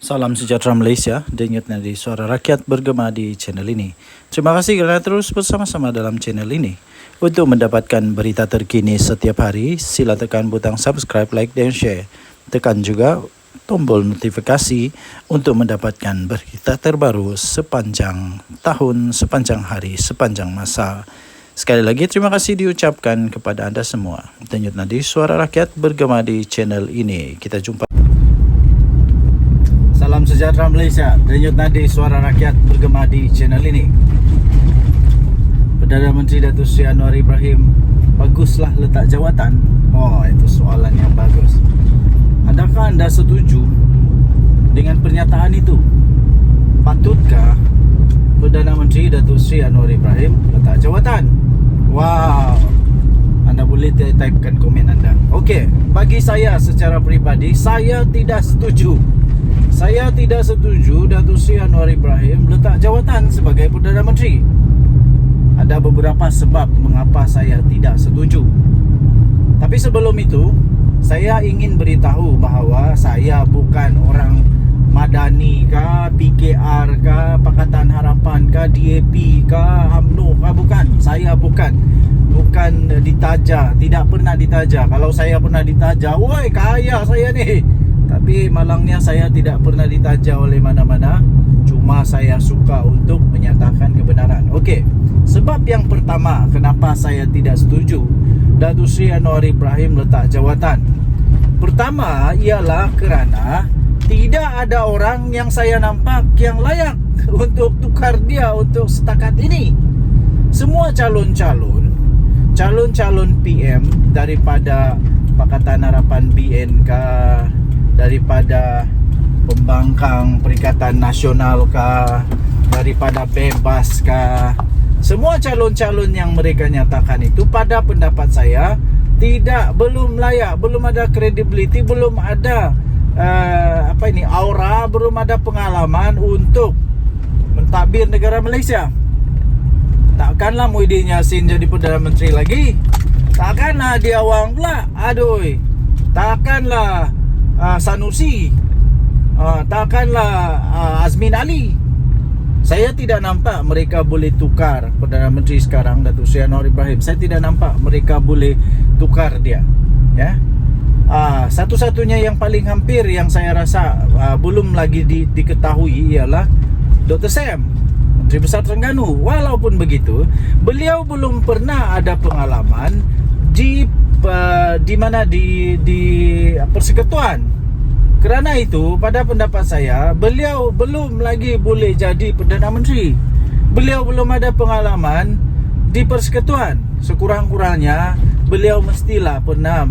Salam sejahtera Malaysia, denyut nadi suara rakyat bergema di channel ini. Terima kasih kerana terus bersama-sama dalam channel ini. Untuk mendapatkan berita terkini setiap hari, sila tekan butang subscribe, like dan share. Tekan juga tombol notifikasi untuk mendapatkan berita terbaru sepanjang tahun, sepanjang hari, sepanjang masa. Sekali lagi terima kasih diucapkan kepada anda semua. Denyut nadi suara rakyat bergema di channel ini. Kita jumpa. Salam sejahtera Malaysia, denyut nadi suara rakyat bergema di channel ini. Perdana Menteri Datuk Seri Anwar Ibrahim, baguslah letak jawatan. Oh, itu soalan yang bagus. Adakah anda setuju dengan pernyataan itu? Patutkah Perdana Menteri Datuk Seri Anwar Ibrahim letak jawatan? Wow, anda boleh typekan komen anda. Okey, bagi saya secara peribadi, saya tidak setuju. Saya tidak setuju Datuk Seri Anwar Ibrahim letak jawatan sebagai Perdana Menteri. Ada beberapa sebab mengapa saya tidak setuju. Tapi sebelum itu, saya ingin beritahu bahawa saya bukan orang Madani kah, PKR kah, Pakatan Harapan kah, DAP kah, UMNO kah, bukan. Saya bukan ditaja, tidak pernah ditaja. Kalau saya pernah ditaja, woi kaya saya ni. Tapi malangnya saya tidak pernah ditaja oleh mana-mana. Cuma saya suka untuk menyatakan kebenaran. Okey, sebab yang pertama kenapa saya tidak setuju Datuk Seri Anwar Ibrahim letak jawatan. Pertama ialah kerana tidak ada orang yang saya nampak yang layak untuk tukar dia untuk setakat ini. Semua calon-calon PM daripada Pakatan Harapan BN kah, daripada Pembangkang Perikatan Nasional kah, daripada Bebas kah, semua calon-calon yang mereka nyatakan itu pada pendapat saya belum layak, belum ada credibility, belum ada aura, belum ada pengalaman untuk mentadbir negara Malaysia. Takkanlah Muhyiddin Yassin jadi Perdana Menteri lagi. Takkanlah dia awang pula. Aduh. Takkanlah Sanusi. Takkanlah Azmin Ali. Saya tidak nampak mereka boleh tukar Perdana Menteri sekarang, Datuk Seri Anwar Ibrahim. Saya tidak nampak mereka boleh tukar dia. Ya. Satu-satunya yang paling hampir yang saya rasa belum lagi diketahui ialah Dr. Sam, Menteri Besar Terengganu. Walaupun begitu, beliau belum pernah ada pengalaman di persekutuan. Kerana itu, pada pendapat saya, beliau belum lagi boleh jadi Perdana Menteri. Beliau belum ada pengalaman di persekutuan. Sekurang-kurangnya beliau mestilah pernah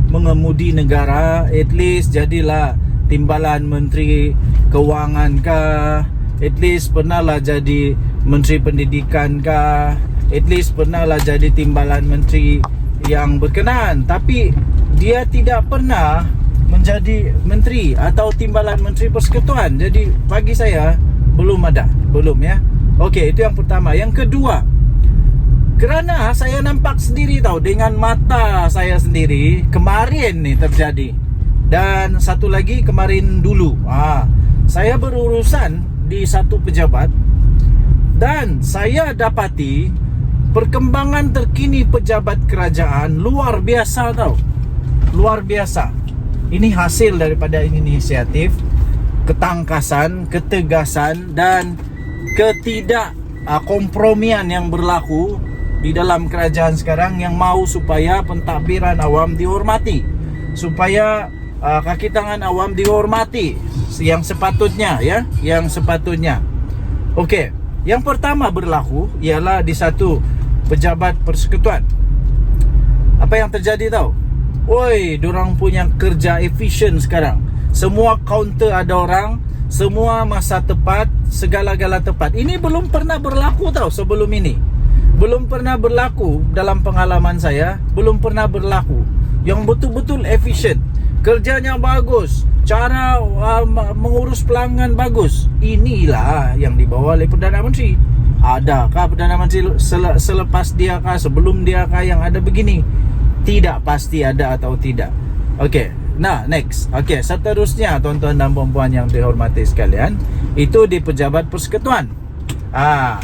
mengemudi negara, at least jadilah Timbalan Menteri Kewangan kah, at least pernahlah jadi Menteri Pendidikan kah, at least pernahlah jadi Timbalan Menteri yang berkenaan. Tapi dia tidak pernah menjadi menteri atau Timbalan Menteri Persekutuan. Jadi bagi saya belum ya. Okey, itu yang pertama. Yang kedua, kerana saya nampak sendiri dengan mata saya sendiri kemarin ni terjadi. Dan satu lagi kemarin dulu. Saya berurusan di satu pejabat dan saya dapati perkembangan terkini pejabat kerajaan luar biasa luar biasa. Ini hasil daripada inisiatif, ketangkasan, ketegasan dan kompromian yang berlaku di dalam kerajaan sekarang yang mahu supaya pentadbiran awam dihormati, supaya kaki tangan awam dihormati yang sepatutnya, ya, yang sepatutnya. Okey, yang pertama berlaku ialah di satu pejabat persekutuan. Apa yang terjadi tahu? Woi, dorang punya kerja efisien sekarang. Semua kaunter ada orang, semua masa tepat, segala-gala tepat. Ini belum pernah berlaku sebelum ini. Belum pernah berlaku dalam pengalaman saya, belum pernah berlaku. Yang betul-betul efisien. Kerjanya bagus, cara mengurus pelanggan bagus. Inilah yang dibawa oleh Perdana Menteri. Adakah Perdana Menteri selepas dia kah, sebelum dia kah yang ada begini? Tidak pasti ada atau tidak. Okey, Nah, next. Okey, seterusnya tuan-tuan dan puan-puan yang dihormati sekalian, itu di pejabat persekutuan.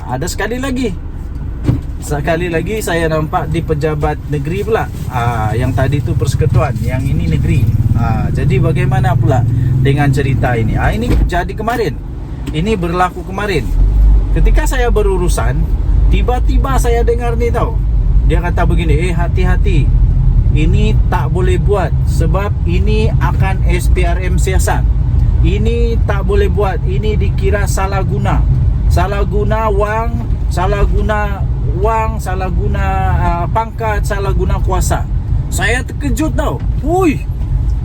Ada sekali lagi. Sekali lagi saya nampak di pejabat negeri pula. Yang tadi tu persekutuan, yang ini negeri. Jadi bagaimana pula dengan cerita ini? Ini jadi kemarin. Ini berlaku kemarin. Ketika saya berurusan, tiba-tiba saya dengar ni tau. Dia kata begini, hati-hati. Ini tak boleh buat sebab ini akan SPRM siasat. Ini tak boleh buat. Ini dikira salah guna. Salah guna wang, salah guna pangkat, salah guna kuasa. Saya terkejut tau.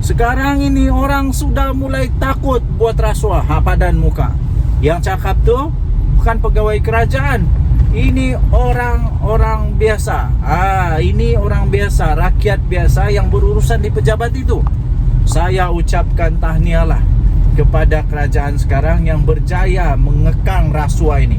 Sekarang ini orang sudah mulai takut buat rasuah padan muka. Yang cakap tu bukan pegawai kerajaan. Ini orang-orang biasa. Ini orang biasa, rakyat biasa yang berurusan di pejabat itu. Saya ucapkan tahniahlah kepada kerajaan sekarang yang berjaya mengekang rasuah ini.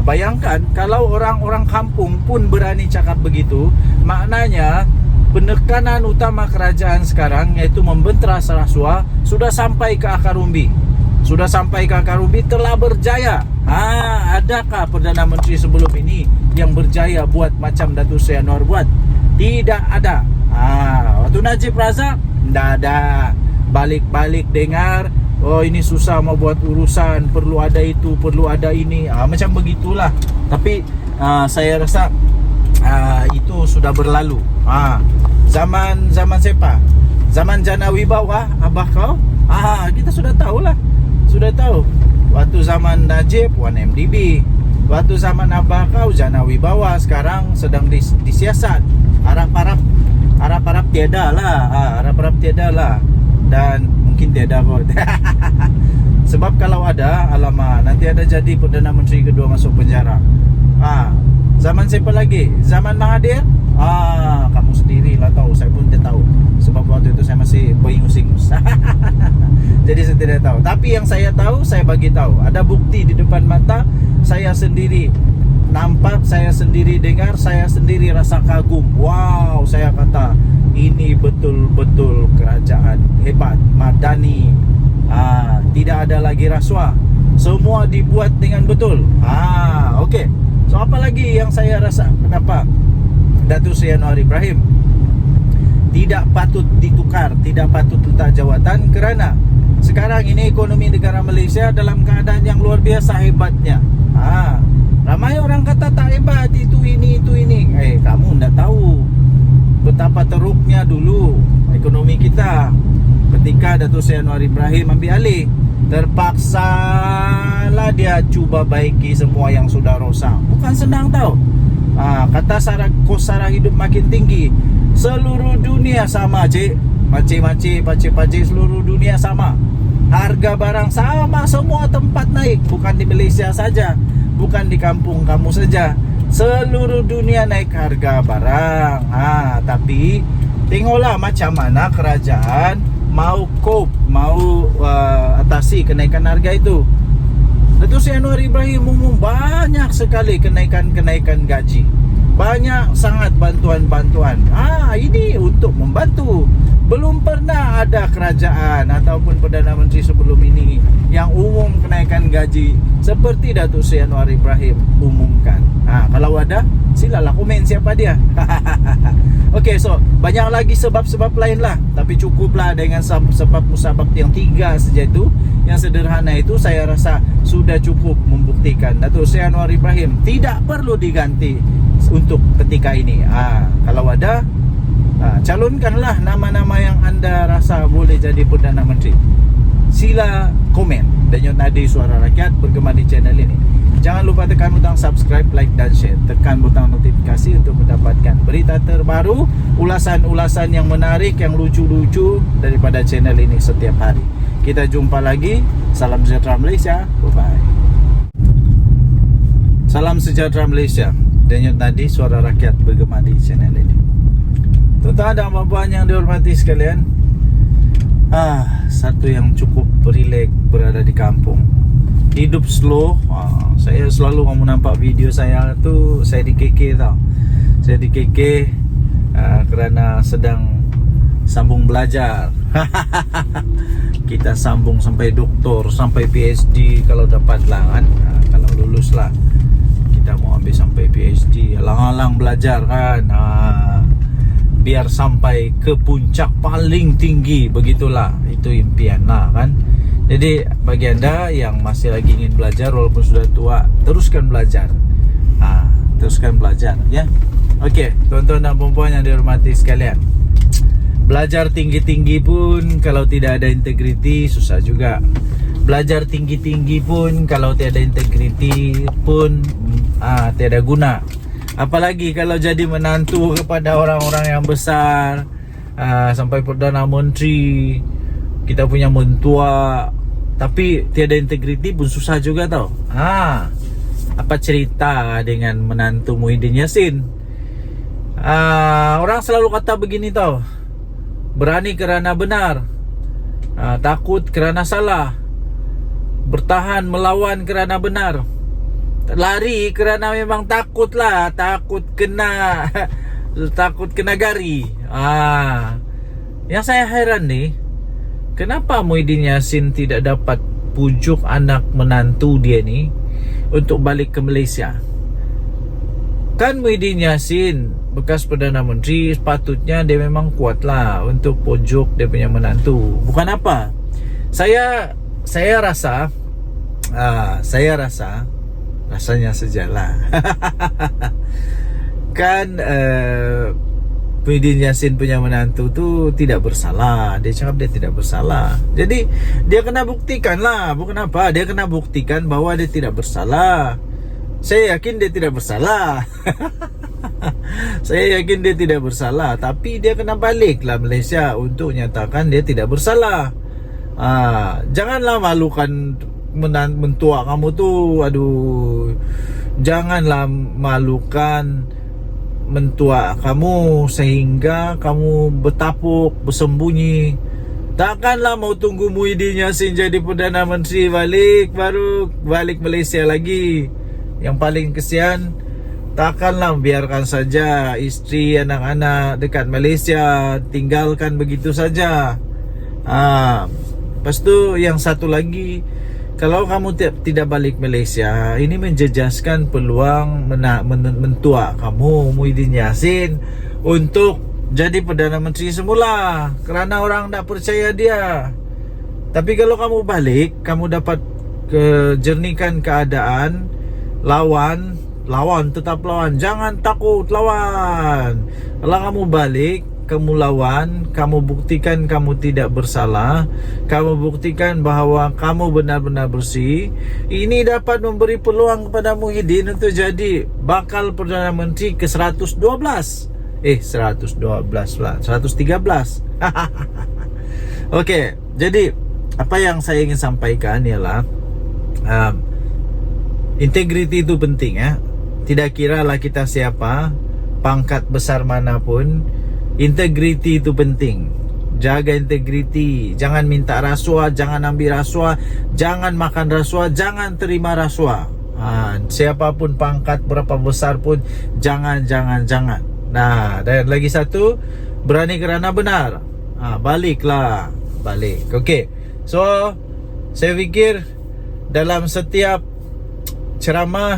Bayangkan kalau orang-orang kampung pun berani cakap begitu, maknanya penekanan utama kerajaan sekarang, iaitu membenteras rasuah, sudah sampai ke akar umbi. Sudah sampai ke akar umbi, telah berjaya. Adakah Perdana Menteri sebelum ini yang berjaya buat macam Datuk Seri Anwar buat? Tidak ada. Waktu Najib Razak, tidak ada. Balik-balik dengar, ini susah mau buat urusan, perlu ada itu, perlu ada ini, macam begitulah. Tapi saya rasa itu sudah berlalu. Zaman siapa? Zaman Jana Wibawa, abah kau? Kita sudah tahulah. Sudah tahu. Waktu zaman Najib 1MDB, waktu zaman abah kau Jana Wibawa, sekarang sedang disiasat. Harap-harap tiada lah. Harap-harap tiada lah. Dan mungkin tiada kot. Sebab kalau ada, alamak, nanti ada jadi Perdana Menteri kedua masuk penjara. Zaman siapa lagi? Zaman Mahathir? Kamu sendirilah tahu. Saya pun tidak tahu. Sebab waktu itu saya masih beringus-ingus. Jadi saya tidak tahu. Tapi yang saya tahu, saya bagi tahu. Ada bukti di depan mata. Saya sendiri nampak, saya sendiri dengar, saya sendiri rasa kagum. Wow, saya kata ini betul-betul kerajaan hebat, madani. Tidak ada lagi rasuah. Semua dibuat dengan betul. Okey. So apa lagi yang saya rasa, kenapa Datuk Seri Anwar Ibrahim tidak patut ditukar, tidak patut letak jawatan? Kerana sekarang ini ekonomi negara Malaysia dalam keadaan yang luar biasa hebatnya. Ramai orang kata tak hebat, itu ini. Kamu tidak tahu betapa teruknya dulu ekonomi kita ketika Datuk Seri Anwar Ibrahim ambil alih. Terpaksalah dia cuba baiki semua yang sudah rosak. Bukan senang tau. Kata kos sara hidup makin tinggi. Seluruh dunia sama, cik. Pakcik-pakcik seluruh dunia sama. Harga barang sama, semua tempat naik. Bukan di Malaysia saja, bukan di kampung kamu saja. Seluruh dunia naik harga barang. Tapi tengoklah macam mana kerajaan mau cope, mau atasi kenaikan harga itu. Datuk Seri Anwar Ibrahim umum banyak sekali kenaikan gaji. Banyak sangat bantuan-bantuan. Ini untuk membantu. Belum pernah ada kerajaan ataupun Perdana Menteri sebelum ini yang umum kenaikan gaji seperti Datuk Seri Anwar Ibrahim umumkan. Kalau ada, silalah komen siapa dia. Okey, so banyak lagi sebab-sebab lain lah. Tapi cukuplah dengan sebab musabab yang 3 saja itu. Yang sederhana itu saya rasa sudah cukup membuktikan Datuk Seri Anwar Ibrahim tidak perlu diganti untuk ketika ini. Kalau ada, calonkanlah nama-nama yang anda rasa boleh jadi Perdana Menteri. Sila komen. Denyut Nadi Suara Rakyat bergema di channel ini. Jangan lupa tekan butang subscribe, like dan share. Tekan butang notifikasi untuk mendapatkan berita terbaru, ulasan-ulasan yang menarik, yang lucu-lucu daripada channel ini setiap hari. Kita jumpa lagi. Salam sejahtera Malaysia. Bye-bye. Salam sejahtera Malaysia. Denyut Nadi Suara Rakyat bergema di channel ini. Tuan-tuan dan puan-puan yang dihormati sekalian, satu yang cukup rileks berada di kampung. Hidup slow. Saya selalu kamu nampak video saya tu, saya di KK tau. Saya di KK kerana sedang sambung belajar. Kita sambung sampai doktor, sampai PhD kalau dapat lah kan. Kalau lulus lah kita mau ambil sampai PhD, alang-alang belajar kan, biar sampai ke puncak paling tinggi, begitulah, itu impian lah kan. Jadi bagi anda yang masih lagi ingin belajar walaupun sudah tua, teruskan belajar, teruskan belajar ya. Oke, tuan-tuan dan puan-puan yang dihormati sekalian, belajar tinggi-tinggi pun kalau tidak ada integriti susah juga. Belajar tinggi-tinggi pun kalau tiada integriti pun tiada guna. Apalagi kalau jadi menantu kepada orang-orang yang besar, sampai Perdana Menteri, kita punya mentua, tapi tiada integriti pun susah juga tau. Apa cerita dengan menantu Muhyiddin Yassin? Orang selalu kata begini tau, berani kerana benar, takut kerana salah, bertahan melawan kerana benar, lari kerana memang takut lah, takut kena takut kena gari. Yang saya heran nih, kenapa Muhyiddin Yassin tidak dapat pujuk anak menantu dia nih untuk balik ke Malaysia? Kan Muhyiddin Yassin bekas Perdana Menteri, sepatutnya dia memang kuat lah untuk pujuk dia punya menantu. Bukan apa, saya rasa rasanya sejalan. Kan Muhyiddin Yassin punya menantu tu tidak bersalah. Dia cakap dia tidak bersalah. Jadi dia kena buktikan lah. Bukan apa, dia kena buktikan bahwa dia tidak bersalah. Saya yakin dia tidak bersalah. Saya yakin dia tidak bersalah. Tapi dia kena baliklah Malaysia untuk nyatakan dia tidak bersalah. Janganlah malukan mentua kamu tu. Aduh, janganlah malukan mentua kamu sehingga kamu bertapuk, bersembunyi. Takkanlah mau tunggu Muhyiddin Yassin jadi Perdana Menteri baru balik Malaysia lagi. Yang paling kesian, takkanlah biarkan saja isteri, anak-anak dekat Malaysia, tinggalkan begitu saja. Lepas tu yang satu lagi, kalau kamu tidak balik Malaysia, ini menjejaskan peluang mentua kamu Muhyiddin Yassin untuk jadi Perdana Menteri semula, kerana orang tak percaya dia. Tapi kalau kamu balik, kamu dapat jernihkan keadaan. Lawan, tetap lawan. Jangan takut, lawan. Kalau kamu balik, kamu lawan, kamu buktikan kamu tidak bersalah, kamu buktikan bahawa kamu benar-benar bersih. Ini dapat memberi peluang kepada Muhyiddin untuk jadi bakal Perdana Menteri ke 112. 112 lah, 113. Okey, jadi apa yang saya ingin sampaikan ialah integriti itu penting ya. Tidak kiralah kita siapa, pangkat besar manapun, integriti itu penting. Jaga integriti, jangan minta rasuah, jangan ambil rasuah, jangan makan rasuah, jangan terima rasuah. Siapapun pangkat berapa besar pun jangan. Nah, dan lagi satu, berani kerana benar. Balik. Okey. So, saya fikir dalam setiap ceramah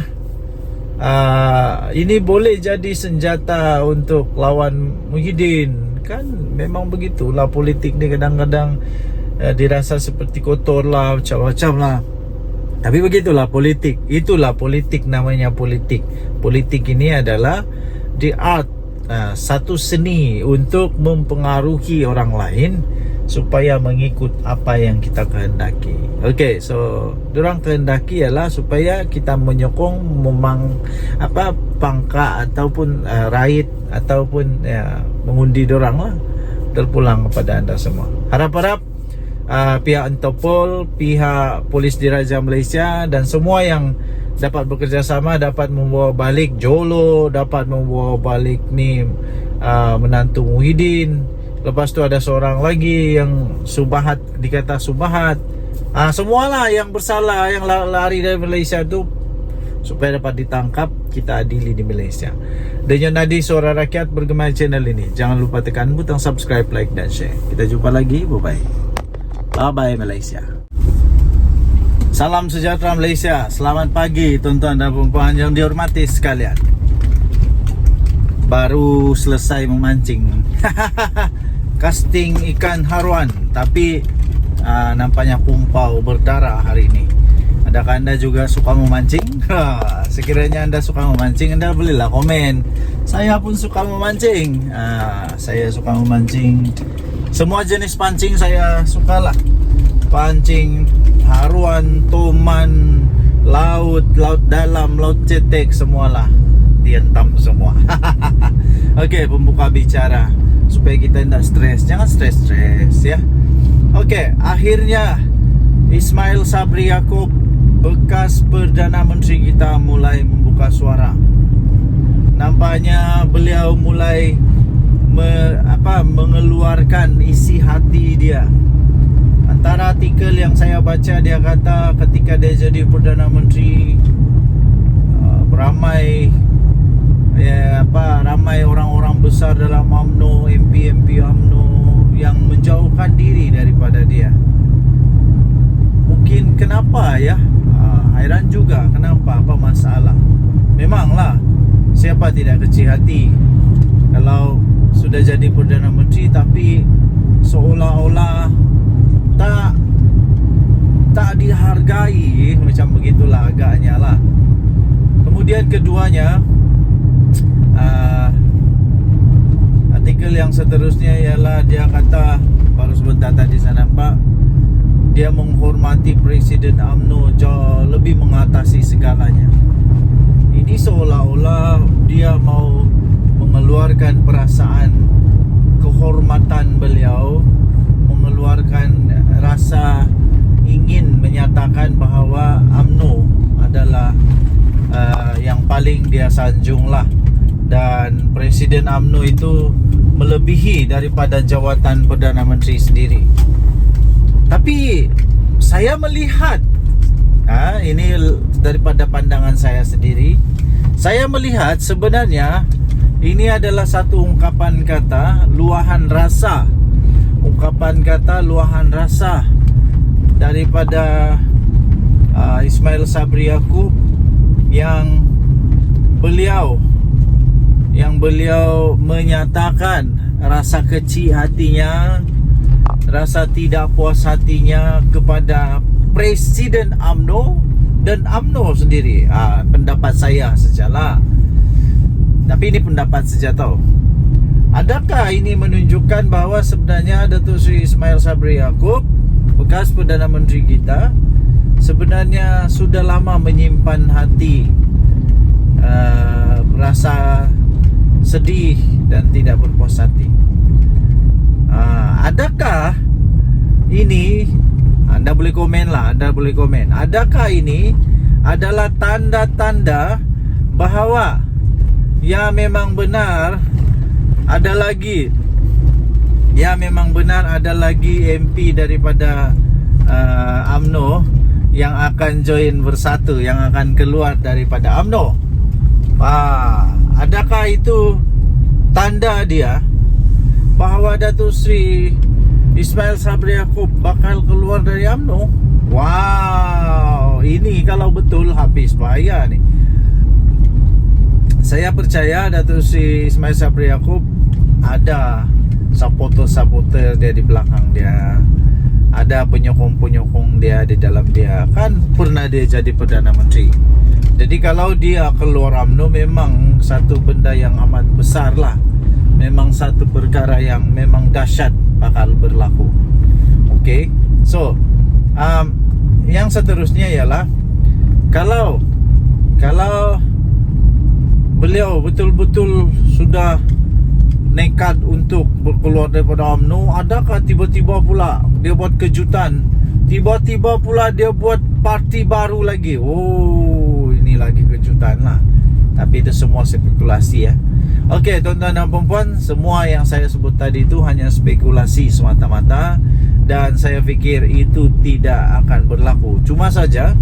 ini boleh jadi senjata untuk lawan Muhyiddin. Kan memang begitulah politik ni, kadang-kadang dirasa seperti kotor lah, macam-macam lah. Tapi begitulah politik. Itulah politik, namanya politik. Politik ini adalah the art, satu seni untuk mempengaruhi orang lain supaya mengikut apa yang kita kehendaki. Okey, so diorang kehendaki ialah supaya kita menyokong pangkat ataupun raid ataupun mengundi diorang lah. Terpulang kepada anda semua. Harap-harap pihak Interpol, pihak Polis Diraja Malaysia dan semua yang dapat bekerjasama dapat membawa balik Jolo, dapat membawa balik ni menantu Muhyiddin. Lepas tu ada seorang lagi yang Subahat, dikata Subahat. Semualah yang bersalah, yang lari dari Malaysia tu supaya dapat ditangkap, kita adili di Malaysia. Dan yang Nadi Suara Rakyat bergema channel ini. Jangan lupa tekan butang subscribe, like dan share. Kita jumpa lagi. Bye-bye. Bye-bye Malaysia. Salam sejahtera Malaysia. Selamat pagi tuan-tuan dan puan-puan yang dihormati sekalian. Baru selesai memancing. Casting ikan haruan, tapi nampaknya pumpau berdarah hari ini. Adakah anda juga suka memancing? Sekiranya anda suka memancing, anda bolehlah komen. Saya pun suka memancing. Saya suka memancing. Semua jenis pancing saya sukalah. Pancing haruan, toman, laut dalam, laut cetek, semualah dihentam semua. Okey, pembuka bicara supaya kita tidak stres. Jangan stres ya. Okey, akhirnya Ismail Sabri Yaakob, bekas Perdana Menteri kita, mulai membuka suara. Nampaknya beliau mulai mengeluarkan isi hati dia. Antara artikel yang saya baca, dia kata ketika dia jadi Perdana Menteri, ramai orang-orang besar dalam UMNO, MP UMNO yang menjauhkan diri daripada dia. Mungkin kenapa ya? Hairan juga kenapa, apa masalah. Memanglah siapa tidak kecil hati kalau sudah jadi Perdana Menteri tapi seolah-olah tak dihargai, macam begitulah agaknya lah. Kemudian keduanya, artikel yang seterusnya ialah dia kata, baru sebentar tadi saya nampak, dia menghormati Presiden UMNO jauh lebih mengatasi segalanya. Ini seolah-olah dia mau mengeluarkan perasaan kehormatan beliau, mengeluarkan rasa ingin menyatakan bahawa UMNO adalah yang paling dia sanjung lah. Dan Presiden UMNO itu melebihi daripada jawatan Perdana Menteri sendiri. Tapi saya melihat, ini daripada pandangan saya sendiri, saya melihat sebenarnya ini adalah satu ungkapan kata luahan rasa. Ungkapan kata luahan rasa daripada Ismail Sabri Yaakob yang beliau menyatakan rasa kecil hatinya, rasa tidak puas hatinya kepada Presiden UMNO dan UMNO sendiri. Pendapat saya sajalah. Tapi ini pendapat saja tau. Adakah ini menunjukkan bahawa sebenarnya Datuk Seri Ismail Sabri Yaakob, bekas Perdana Menteri kita, sebenarnya sudah lama menyimpan hati rasa sedih dan tidak berpuas hati? Adakah ini, anda boleh komen lah, anda boleh komen, adakah ini adalah tanda-tanda bahawa ya memang benar ada lagi MP daripada UMNO yang akan join bersatu, yang akan keluar daripada UMNO? Adakah itu tanda dia bahawa Datuk Seri Ismail Sabri Yaakob bakal keluar dari UMNO? Wow, ini kalau betul habis bahaya ni. Saya percaya Datuk Seri Ismail Sabri Yaakob ada supporter-supporter dia di belakang dia, ada penyokong-penyokong dia di dalam dia. Kan pernah dia jadi Perdana Menteri. Jadi kalau dia keluar UMNO memang satu benda yang amat besar lah. Memang satu perkara yang memang dahsyat bakal berlaku. Okay, so yang seterusnya ialah kalau beliau betul-betul sudah nekat untuk berkeluar daripada UMNO, adakah tiba-tiba pula dia buat kejutan, tiba-tiba pula dia buat parti baru lagi? Ini lagi kejutan lah. Tapi itu semua spekulasi ya. Okey, tuan-tuan dan puan-puan, semua yang saya sebut tadi itu hanya spekulasi semata-mata, dan saya fikir itu tidak akan berlaku. Cuma saja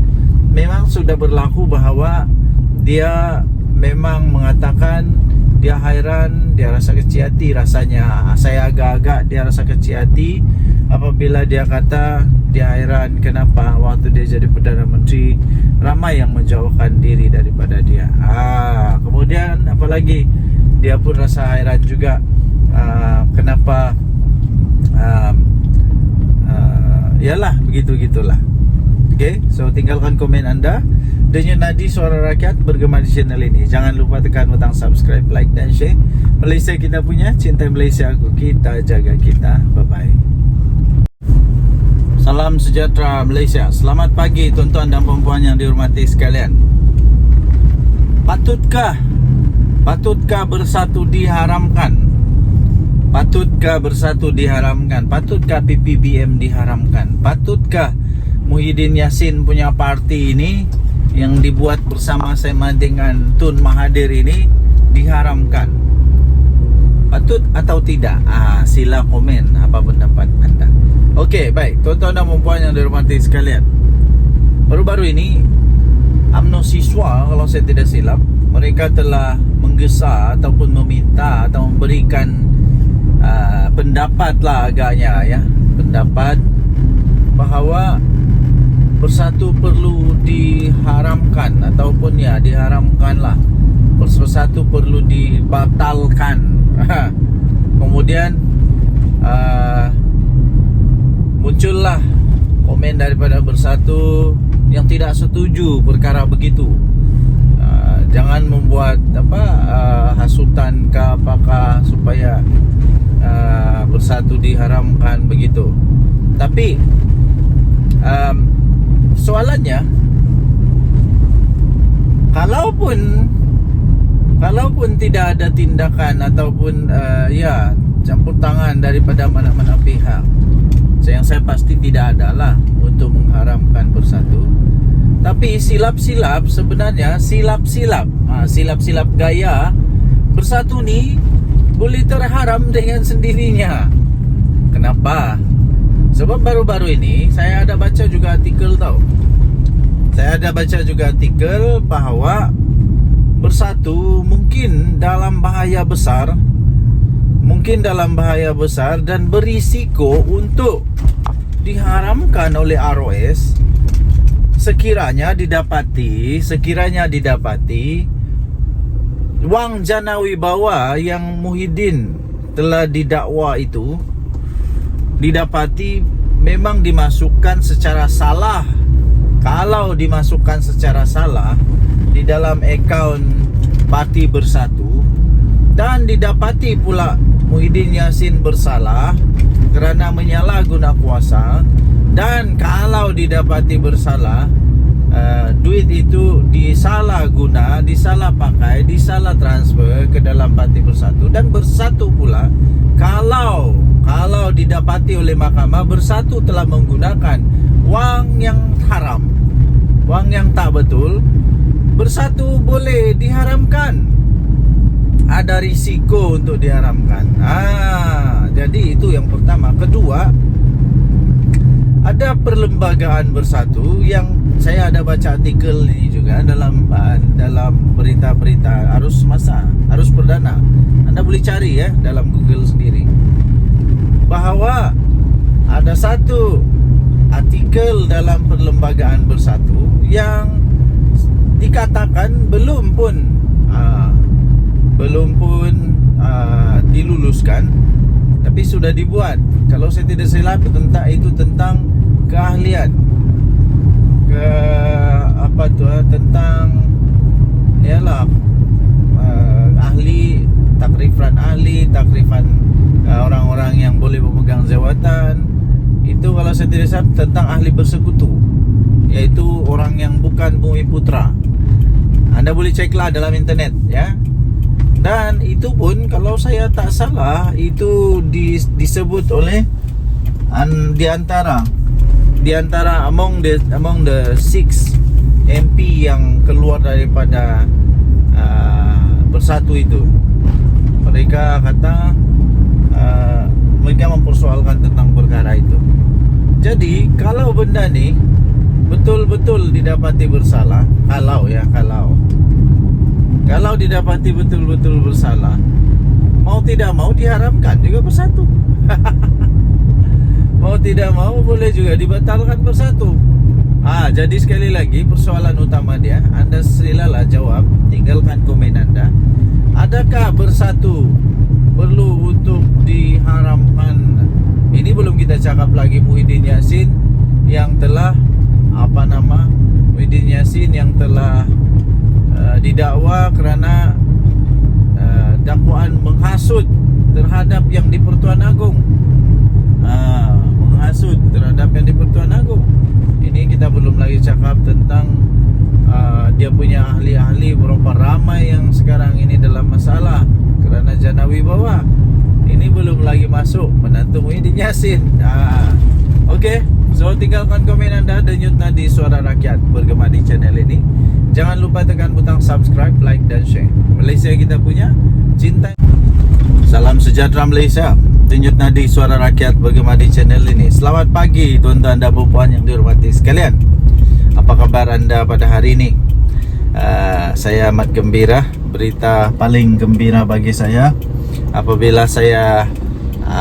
memang sudah berlaku bahawa dia memang mengatakan dia hairan, dia rasa kecil hati. Rasanya saya agak-agak dia rasa kecil hati apabila dia kata dia hairan kenapa waktu dia jadi Perdana Menteri ramai yang menjauhkan diri daripada dia. Kemudian apalagi dia pun rasa hairan juga kenapa yalah begitu-gitulah. Okay, so tinggalkan komen anda. Denyut nadi suara rakyat bergema di channel ini. Jangan lupa tekan butang subscribe, like dan share. Malaysia kita punya, cinta Malaysia aku, kita jaga kita. Bye-bye. Salam sejahtera Malaysia. Selamat pagi tuan-tuan dan puan-puan yang dihormati sekalian. Patutkah bersatu diharamkan? Patutkah bersatu diharamkan? Patutkah PPBM diharamkan? Patutkah Muhyiddin Yassin punya parti ini yang dibuat bersama-sama dengan Tun Mahathir ini diharamkan? Patut atau tidak? Sila komen apa pendapat anda. Okey, baik tuan-tuan dan puan-puan yang dihormati sekalian. Baru-baru ini UMNO siswa, kalau saya tidak silap, mereka telah menggesa ataupun meminta atau memberikan pendapat lah agaknya ya, pendapat bahawa bersatu perlu diharamkan ataupun ya diharamkanlah, bersatu perlu dibatalkan. Kemudian muncullah komen daripada bersatu yang tidak setuju perkara begitu. Jangan membuat hasutan ke apakah supaya bersatu diharamkan begitu. Tapi soalannya, kalaupun tidak ada tindakan ataupun campur tangan daripada mana-mana pihak, yang saya pasti tidak adalah untuk mengharamkan bersatu. Tapi silap-silap sebenarnya, silap-silap gaya bersatu ni boleh terharam dengan sendirinya. Kenapa? Sebab baru-baru ini saya ada baca juga artikel bahawa bersatu mungkin dalam bahaya besar, dan berisiko untuk diharamkan oleh ROS sekiranya didapati wang jana wibawa yang Muhyiddin telah didakwa itu didapati memang dimasukkan secara salah. Kalau dimasukkan secara salah di dalam akaun Parti Bersatu dan didapati pula Muhyiddin Yassin bersalah kerana menyalahguna kuasa, dan kalau didapati bersalah duit itu disalah pakai, disalah transfer ke dalam Parti Bersatu, dan Bersatu pula kalau didapati oleh mahkamah Bersatu telah menggunakan wang yang haram, wang yang tak betul, Bersatu boleh diharamkan. Ada risiko untuk diharamkan. Jadi itu yang pertama. Kedua, ada perlembagaan Bersatu yang saya ada baca artikel ini juga dalam berita-berita arus perdana. Anda boleh cari ya dalam Google sendiri, bahawa ada satu artikel dalam perlembagaan Bersatu yang dikatakan belum pun diluluskan, tapi sudah dibuat. Kalau saya tidak silap tentang keahlian tentang takrifan orang-orang yang boleh memegang jawatan. Itu kalau saya tidak salah tentang ahli bersekutu, yaitu orang yang bukan Bumi Putra. Anda boleh ceklah dalam internet ya. Dan itu pun kalau saya tak salah itu disebut oleh di antara among the 6 MP yang keluar daripada Bersatu itu. Mereka kata mereka mempersoalkan tentang perkara itu. Jadi kalau benda ni betul-betul didapati bersalah, kalau Kalau didapati betul-betul bersalah, mau tidak mau diharamkan juga bersatu. Mau tidak mau boleh juga dibatalkan bersatu. Jadi sekali lagi persoalan utama dia, Anda silalah jawab, tinggalkan komen Anda. Adakah bersatu perlu untuk diharamkan? Ini belum kita cakap lagi Muhyiddin Yassin yang telah Muhyiddin Yassin yang telah didakwa kerana dakwaan menghasut terhadap yang di Pertuan Agong. Menghasut terhadap yang di Pertuan Agong. Ini kita belum lagi cakap tentang dia punya ahli-ahli, berapa ramai yang sekarang ini dalam masalah kerana jana wibawa. Ini belum lagi masuk menantu Muhyiddin Yassin. Okey, so tinggalkan komen anda, denyut nadi suara rakyat bergema di channel ini. Jangan lupa tekan butang subscribe, like dan share. Malaysia kita punya, cinta. Salam sejahtera Malaysia. Denyut nadi suara rakyat bergema di channel ini. Selamat pagi tuan-tuan dan puan yang dihormati sekalian. Apa kabar anda pada hari ini? Saya amat gembira. Berita paling gembira bagi saya apabila saya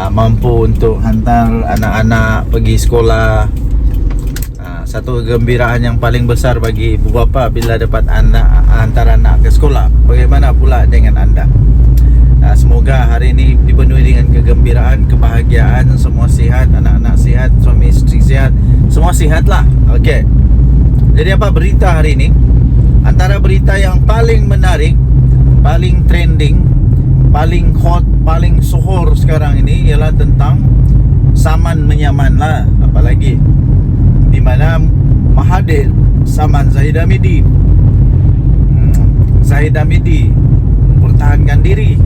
mampu untuk hantar anak-anak pergi sekolah. Satu kegembiraan yang paling besar bagi ibu bapa bila dapat hantar anak ke sekolah. Bagaimana pula dengan anda? Semoga hari ini dipenuhi dengan kegembiraan, kebahagiaan, semua sihat, anak-anak sihat, suami isteri sihat, semua sihatlah. Okey. Jadi apa berita hari ini? Antara berita yang paling menarik, paling trending, paling hot, paling sohor sekarang ini ialah tentang saman menyaman lah. Apalagi di mana Mahathir saman Zahid Hamidi. Zahid Hamidi mempertahankan diri.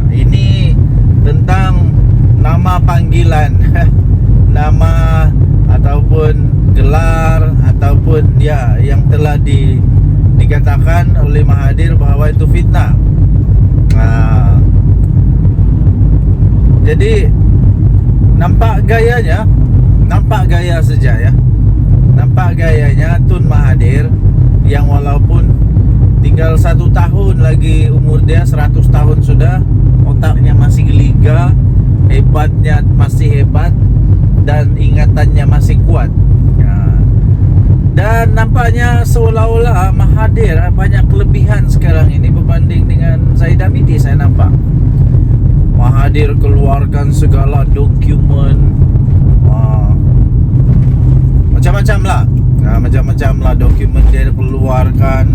Ini tentang nama panggilan nama ataupun gelar ataupun yang telah dikatakan oleh Mahathir bahawa itu fitnah. Jadi nampak gaya saja ya. Nampak gayanya Tun Mahathir yang walaupun tinggal 1 tahun lagi umur dia, 100 tahun sudah, otaknya masih geliga, hebatnya masih hebat dan ingatannya masih kuat. Dan nampaknya seolah-olah Mahathir banyak kelebihan sekarang ini berbanding dengan Zahid Hamidi. Saya nampak Mahathir keluarkan segala dokumen, macam-macam lah, macam-macam lah dokumen dia keluarkan,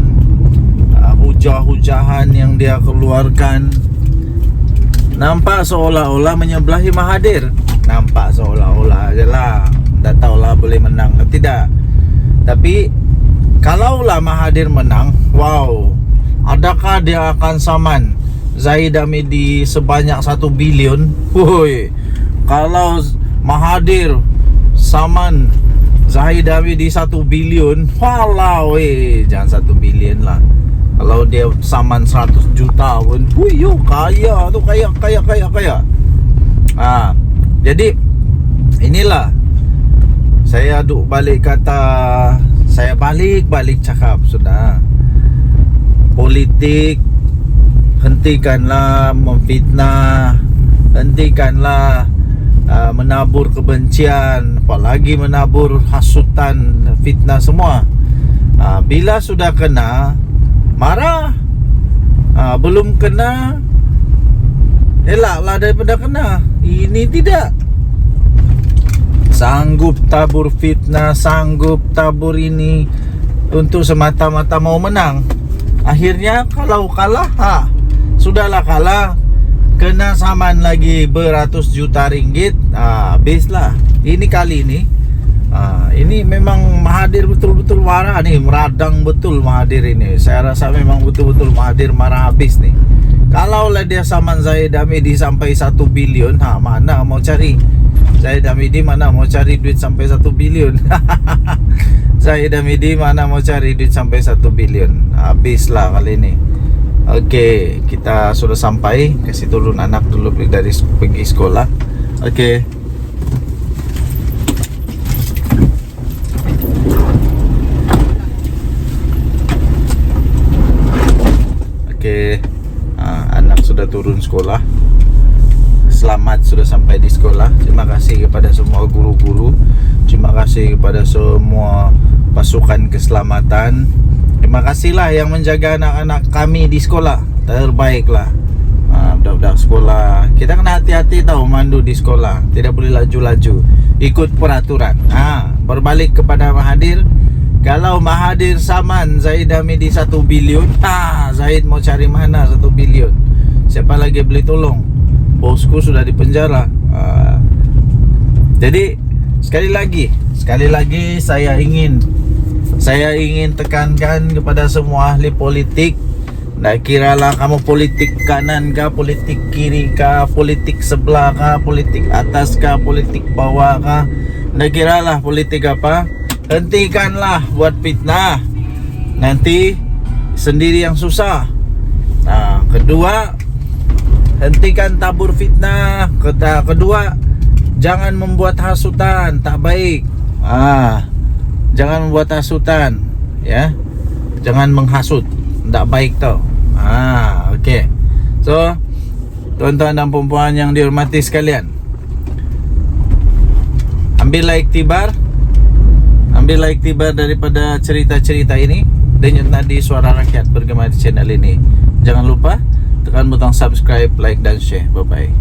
hujah-hujahan yang dia keluarkan. Nampak seolah-olah menyebelahi Mahathir. Nampak seolah-olah je lah. Tak tahulah boleh menang atau tidak. Tapi kalaulah Mahathir menang, wow, adakah dia akan saman Zahid Hamidi sebanyak 1 bilion? Woi, kalau Mahathir saman Zahid Hamidi 1 bilion, walau jangan 1 bilion lah. Kalau dia saman 100 juta pun, yo kaya tu, kaya. Jadi inilah saya duk balik kata, saya balik cakap sudah. Politik, hentikanlah memfitnah, hentikanlah menabur kebencian, apalagi menabur hasutan, fitnah semua. Bila sudah kena, marah. Belum kena, elaklah daripada kena. Ini tidak. Sanggup tabur fitnah, sanggup tabur ini untuk semata-mata mau menang. Akhirnya kalau kalah, sudahlah kalah, kena saman lagi beratus juta ringgit, habislah. Ini kali ini ini memang Mahathir betul-betul marah nih, meradang betul Mahathir ini. Saya rasa memang betul-betul Mahathir marah habis nih. Kalaulah dia saman Zahid Hamidi sampai 1 bilion, mana mau cari Zahid Hamidi, mana mau cari duit sampai 1 bilion. Zahid Hamidi mana mau cari duit sampai 1 bilion. Habislah kali ini. Okey, kita sudah sampai. Kasih turun anak dulu dari pergi sekolah. Okey. sudah turun sekolah. Selamat sudah sampai di sekolah. Terima kasih kepada semua guru-guru. Terima kasih kepada semua pasukan keselamatan. Terima kasihlah yang menjaga anak-anak kami di sekolah. Terbaiklah. Budak-budak sekolah, kita kena hati-hati tahu mandu di sekolah. Tidak boleh laju-laju, ikut peraturan. Berbalik kepada Mahathir. Kalau Mahathir saman Zahid Hamidi 1 bilion, Zahid mau cari mana 1 bilion? Siapa lagi boleh tolong? Bosku sudah di penjara. Jadi sekali lagi saya ingin tekankan kepada semua ahli politik. Tak kiralah kamu politik kanan kah, politik kiri kah, politik sebelah kah, politik atas kah, politik bawah kah, tak kiralah politik apa. Hentikanlah buat fitnah, nanti sendiri yang susah. Kedua, hentikan tabur fitnah. Kedua, jangan membuat hasutan, tak baik. Jangan membuat hasutan, ya. Jangan menghasut, tak baik tau. Okey. So, tuan-tuan dan puan-puan yang dihormati sekalian, ambillah iktibar daripada cerita-cerita ini. Denyut nadi suara rakyat bergema di channel ini. Jangan lupa tekan butang subscribe, like dan share. Bye bye.